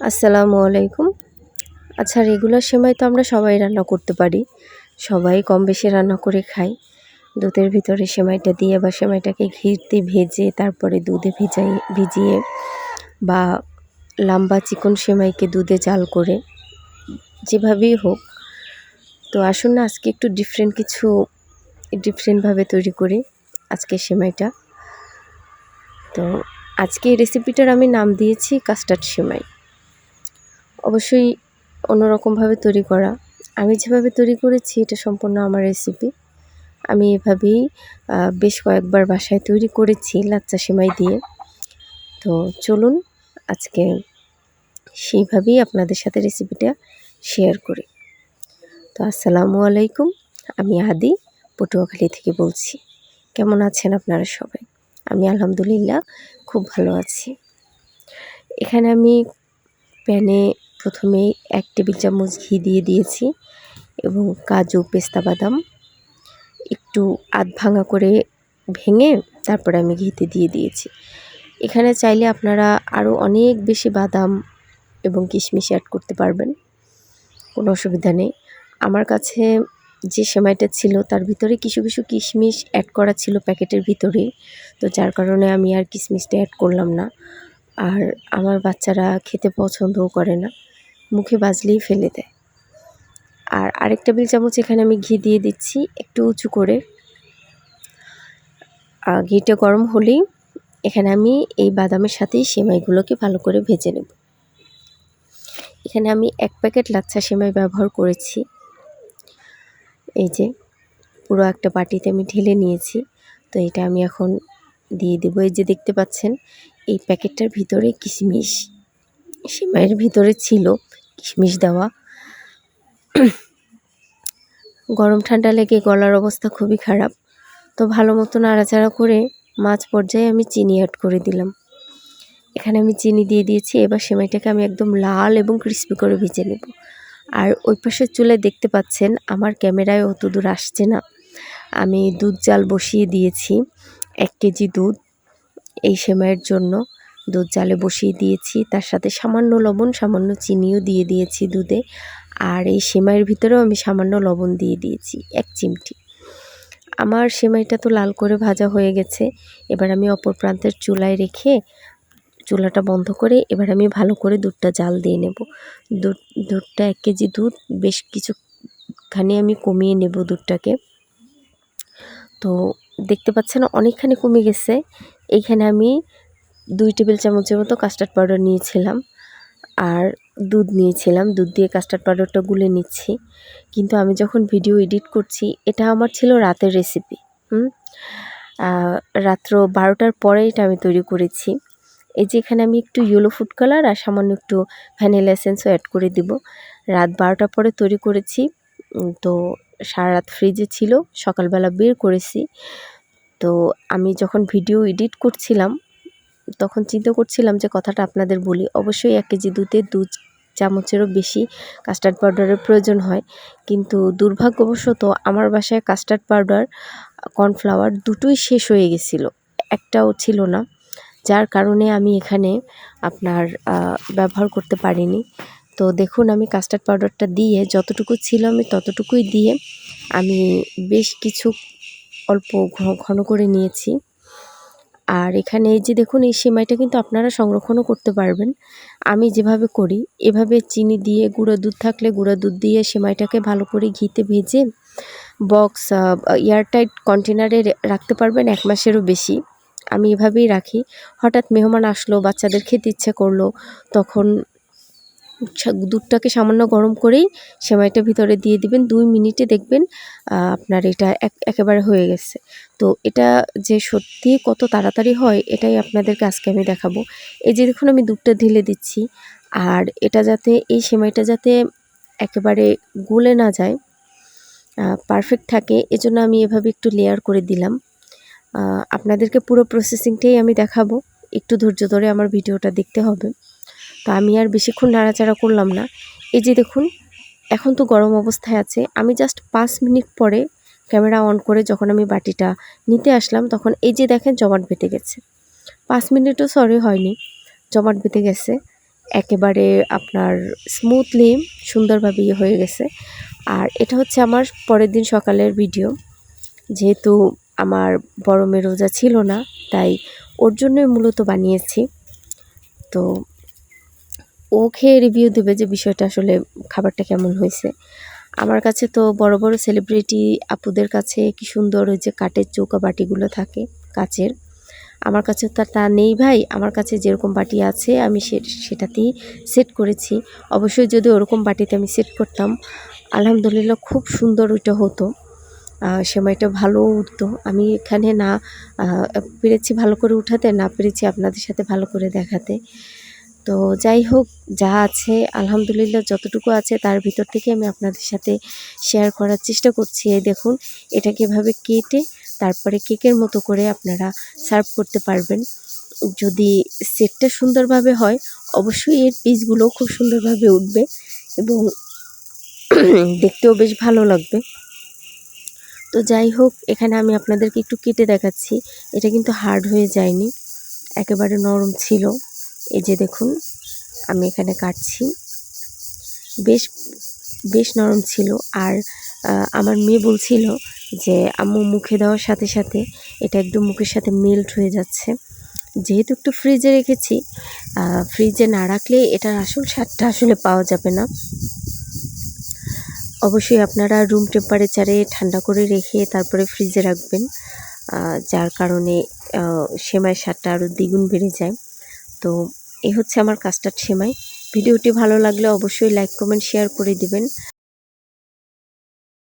আসসালামু আলাইকুম। আচ্ছা, রেগুলার সেমাই তো আমরা সবাই রান্না করতে পারি। সবাই কম বেশি রান্না করে খাই। দুধের ভিতরে সেমাইটা দিয়ে বা সেমাইটাকে ঘিতে ভেজে তারপরে দুধে ভিজিয়ে বা লাম্বা চিকন সেমাইকে দুধে জাল করে, যেভাবেই হোক। তো আসুন না আজকে একটু ডিফারেন্টভাবে তৈরি করি আজকের সেমাইটা। তো আজকে এই রেসিপিটার আমি নাম দিয়েছি কাস্টার্ড সেমাই। অবশ্যই অন্যরকমভাবে তৈরি করা। আমি যেভাবে তৈরি করেছি এটা সম্পূর্ণ আমার রেসিপি। আমি এভাবেই বেশ কয়েকবার বাসায় তৈরি করেছি লাচ্চা সেমাই দিয়ে। তো চলুন আজকে সেইভাবেই আপনাদের সাথে রেসিপিটা শেয়ার করি। তো আসসালামু আলাইকুম, আমি আদি পটুয়াখালী থেকে বলছি। কেমন আছেন আপনারা সবাই? আমি আলহামদুলিল্লাহ খুব ভালো আছি। এখানে আমি প্যানে প্রথমেই 1 টেবিল চামচ ঘি দিয়ে দিয়েছি এবং কাজু, পেস্তা বাদাম একটু আধ ভাঙা করে ভেঙে তারপরে আমি ঘিতে দিয়ে দিয়েছি। এখানে চাইলে আপনারা আরও অনেক বেশি বাদাম এবং কিশমিশ অ্যাড করতে পারবেন, কোনো অসুবিধা নেই। আমার কাছে যে সেমাইটা ছিল তার ভিতরে কিছু কিশমিশ অ্যাড করা ছিল প্যাকেটের ভিতরেই, তো যার কারণে আমি আর কিশমিশটা অ্যাড করলাম না। আর আমার বাচ্চারা খেতে পছন্দও করে না, মুখে বাজলেই ফেলে দেয়। আর আরেক টেবিল চামচ এখানে আমি ঘি দিয়ে দিচ্ছি একটু উঁচু করে। ঘিটা গরম হলেই এখানে আমি এই বাদামের সাথেই সেমাইগুলোকে ভালো করে ভেজে নেব। এখানে আমি 1 প্যাকেট লাচ্ছা সেমাই ব্যবহার করেছি। এই যে পুরো একটা বাটিতে আমি ঢেলে নিয়েছি। তো এটা আমি এখন দিয়ে দেবো। এই যে দেখতে পাচ্ছেন এই প্যাকেটটার ভিতরে কিশমিশ সেমাইয়ের ভিতরে ছিল কিশমিশ দেওয়া। গরম ঠান্ডা লেগে গলার অবস্থা খুবই খারাপ। তো ভালো মতো নাড়াচাড়া করে মাঝ পর্যায়ে আমি চিনি অ্যাড করে দিলাম। এখানে আমি চিনি দিয়ে দিয়েছি। এবার সেমাইটাকে আমি একদম লাল এবং ক্রিস্পি করে ভেজে নেব। আর ওই পাশের চুলায় দেখতে পাচ্ছেন আমার ক্যামেরায় অত দূর আসছে না, আমি দুধ জাল বসিয়ে দিয়েছি। 1 কেজি দুধ এই সেমাইয়ের জন্য দুধ জালে বসিয়ে দিয়েছি। তার সাথে সামান্য লবণ, সামান্য চিনিও দিয়ে দিয়েছি দুধে। আর এই সেমাইয়ের ভিতরেও আমি সামান্য লবণ দিয়ে দিয়েছি 1 চিমটি। আমার সেমাইটা তো লাল করে ভাজা হয়ে গেছে। এবার আমি অপর প্রান্তের চুলায় রেখে চুলাটা বন্ধ করে এবার আমি ভালো করে দুধটা জাল দিয়ে নেব। দুধটা 1 কেজি দুধ বেশ কিছুখানি আমি কমিয়ে নেব দুধটাকে। তো দেখতে পাচ্ছেন অনেকখানি কমে গেছে। এইখানে আমি 2 টেবিল চামচের মতো কাস্টার্ড পাউডার নিয়েছিলাম আর দুধ নিয়েছিলাম। দুধ দিয়ে কাস্টার্ড পাউডারটা গুলে নিচ্ছি। কিন্তু আমি যখন ভিডিও এডিট করছি, এটা আমার ছিল রাতের রেসিপি। রাত্র 12টার পরে এটা আমি তৈরি করেছি। এই যে এখানে আমি একটু ইয়েলো ফুড কালার আর সামান্য একটু ভ্যানিলা এসেন্সও অ্যাড করে দিব। রাত 12টার পরে তৈরি করেছি। তো সারা রাত ফ্রিজে ছিল, সকালবেলা বের করেছি। তো আমি যখন ভিডিও এডিট করছিলাম তখন চিন্তা করছিলাম যে কথাটা আপনাদের বলি। অবশ্যই 1 কেজি দুধে 2 চামচেরও বেশি কাস্টার্ড পাউডারের প্রয়োজন হয়, কিন্তু দুর্ভাগ্যবশত আমার বাসায় কাস্টার্ড পাউডার, কর্নফ্লাওয়ার দুটোই শেষ হয়ে গেছিলো, একটাও ছিল না। যার কারণে আমি এখানে আপনার ব্যবহার করতে পারিনি। তো দেখুন আমি কাস্টার্ড পাউডারটা দিয়ে যতটুকু ছিল আমি ততটুকুই দিয়ে আমি বেশ কিছু অল্প ঘন করে নিয়েছি। আর এখানে এই যে দেখুন এই সেমাইটা কিন্তু আপনারা সংরক্ষণও করতে পারবেন। আমি যেভাবে করি এভাবে চিনি দিয়ে গুঁড়া দুধ থাকলে গুঁড়া দুধ দিয়ে সেমাইটাকে ভালো করে ঘিতে ভেজে বক্স এয়ারটাইট কন্টেনারে রাখতে পারবেন 1 মাসেরও বেশি। আমি এভাবেই রাখি। হঠাৎ মেহমান আসলো, বাচ্চাদের খেতে ইচ্ছে করলো, তখন দুধটাকে সামান্য গরম করেই সেমাইটা ভিতরে দিয়ে দিবেন। 2 মিনিটে দেখবেন আপনার এটা একেবারে হয়ে গেছে। তো এটা যে সত্যিই কত তাড়াতাড়ি হয় এটাই আপনাদেরকে আজকে আমি দেখাবো। এই যে দেখুন আমি দুধটা ঢেলে দিচ্ছি। আর এটা যাতে এই সেমাইটা যাতে একেবারে গলে না যায়, পারফেক্ট থাকে, এজন্য আমি এভাবে একটু লেয়ার করে দিলাম। আপনাদেরকে পুরো প্রসেসিংটাই আমি দেখাবো, একটু ধৈর্য ধরে আমার ভিডিওটা দেখতে হবে। তো আমি আর বেশিক্ষণ নাড়াচাড়া করলাম না। এই যে দেখুন এখন তো গরম অবস্থায় আছে। আমি জাস্ট 5 মিনিট পরে ক্যামেরা অন করে যখন আমি বাটিটা নিতে আসলাম তখন এই যে দেখেন জমাট বেঁধে গেছে। 5 মিনিটও হয়নি, জমাট বেঁধে গেছে। একেবারে আপনার স্মুথলি সুন্দরভাবে হয়ে গেছে। আর এটা হচ্ছে আমার পরের দিন সকালের ভিডিও। যেহেতু আমার বড় মেয়ে রোজা ছিল না, তাই ওর জন্যই মূলত বানিয়েছি। তো ও খেয়ে রিভিউ দেবে যে বিষয়টা আসলে খাবারটা কেমন হয়েছে। আমার কাছে তো বড় বড় সেলিব্রিটি আপুদের কাছে কি সুন্দর ওই যে কাঠের চৌকা বাটিগুলো থাকে কাচের, আমার কাছে তো তা নেই ভাই। আমার কাছে যেরকম বাটি আছে আমি সেটাতেই সেট করেছি। অবশ্যই যদি ওরকম বাটিতে আমি সেট করতাম, আলহামদুলিল্লাহ খুব সুন্দর ওইটা হতো, সেমাইটা ভালো উঠতো। আমি এখানে না পেরেছি ভালো করে উঠাতে, না পেরেছি আপনাদের সাথে ভালো করে দেখাতে। তো যাই হোক, যা আছে আলহামদুলিল্লাহ যতটুকু আছে তার ভিতর থেকে আমি আপনাদের সাথে শেয়ার করার চেষ্টা করছি। এই দেখুন, এটাকে এভাবে কেটে তারপরে কেকের মতো করে আপনারা সার্ভ করতে পারবেন। যদি সেটটা সুন্দরভাবে হয়, অবশ্যই এর পিসগুলোও খুব সুন্দরভাবে উঠবে এবং দেখতেও বেশ ভালো লাগবে। তো যাই হোক, এখানে আমি আপনাদেরকে একটু কেটে দেখাচ্ছি। এটা কিন্তু হার্ড হয়ে যায়নি, একেবারে নরম ছিল। এই যে দেখুন, আমি এখানে কাটছি, বেশ বেশ নরম ছিল। আর আমার মেয়ে বলছিল যে আম্মু মুখে দেওয়ার সাথে সাথে এটা একদম মুখের সাথে মেল্ট হয়ে যাচ্ছে। যেহেতু একটু ফ্রিজে রেখেছি, ফ্রিজে না রাখলে এটার আসল স্বাদটা আসলে পাওয়া যাবে না। অবশ্যই আপনারা রুম টেম্পারেচারে ঠান্ডা করে রেখে তারপরে ফ্রিজে রাখবেন, যার কারণে সেমাইয়ের স্বাদটা আরও দ্বিগুণ বেড়ে যায়। তো এই হচ্ছে আমার কাস্টার্ড সেমাই। ভিডিওটি ভালো লাগলে অবশ্যই লাইক কমেন্ট শেয়ার করে দিবেন।